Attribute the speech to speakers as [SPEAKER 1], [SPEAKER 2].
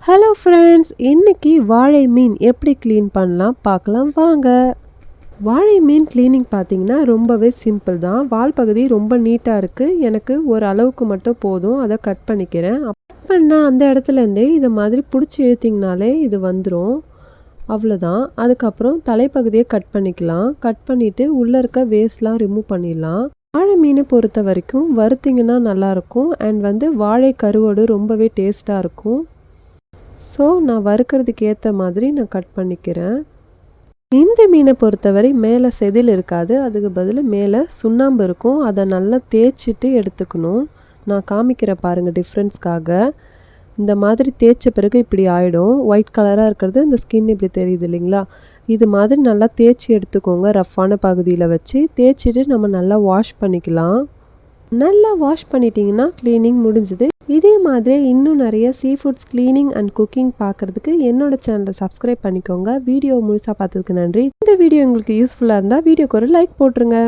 [SPEAKER 1] Hello friends, இன்னைக்கு வாழை மீன் எப்படி க்ளீன் பண்ணலாம் பார்க்கலாம் வாங்க. வாழை மீன் க்ளீனிங் பார்த்தீங்கன்னா ரொம்பவே சிம்பிள் தான். வால் பகுதி ரொம்ப நீட்டாக இருக்குது. எனக்கு ஒரு அளவுக்கு மட்டும் போதும். அதை கட் பண்ணிக்கிறேன். கட் பண்ணால் அந்த இடத்துலேருந்தே இதை மாதிரி பிடிச்சி இழுத்திங்கனாலே இது வந்துடும். அவ்வளோதான். அதுக்கப்புறம் தலைப்பகுதியை கட் பண்ணிக்கலாம். கட் பண்ணிவிட்டு உள்ளே இருக்க வேஸ்ட்லாம் ரிமூவ் பண்ணிடலாம். வாழை மீனை பொறுத்த வரைக்கும் வறுத்திங்கன்னா நல்லாயிருக்கும். அண்ட் வாழை கருவோடு ரொம்பவே டேஸ்ட்டாக இருக்கும். ஸோ நான் வறுக்கிறதுக்கு ஏற்ற மாதிரி நான் கட் பண்ணிக்கிறேன். இந்த மீனை பொறுத்தவரை மேலே செதில் இருக்காது. அதுக்கு பதில் மேலே சுண்ணாம்பு இருக்கும். அதை நல்லா தேய்ச்சிட்டு எடுத்துக்கணும். நான் காமிக்கிற பாருங்கள் டிஃப்ரென்ஸ்க்காக. இந்த மாதிரி தேய்ச்ச பிறகு இப்படி ஆகிடும். ஒயிட் கலராக இருக்கிறது இந்த ஸ்கின் இப்படி தெரியுது இல்லைங்களா? இது மாதிரி நல்லா தேய்ச்சி எடுத்துக்கோங்க. ரஃப்பான பகுதியில் வச்சு தேய்ச்சிட்டு நம்ம நல்லா வாஷ் பண்ணிக்கலாம். நல்லா வாஷ் பண்ணிட்டீங்கன்னா க்ளீனிங் முடிஞ்சுது. இதே மாதிரி இன்னும் நிறைய seafoods cleaning and cooking பார்க்குறதுக்கு என்னோட சேனலை சப்ஸ்கிரைப் பண்ணிக்கோங்க. வீடியோ முழுசாக பார்த்ததுக்கு நன்றி. இந்த வீடியோ உங்களுக்கு யூஸ்ஃபுல்லாக இருந்தால் வீடியோக்கு ஒரு லைக் போட்டுருங்க.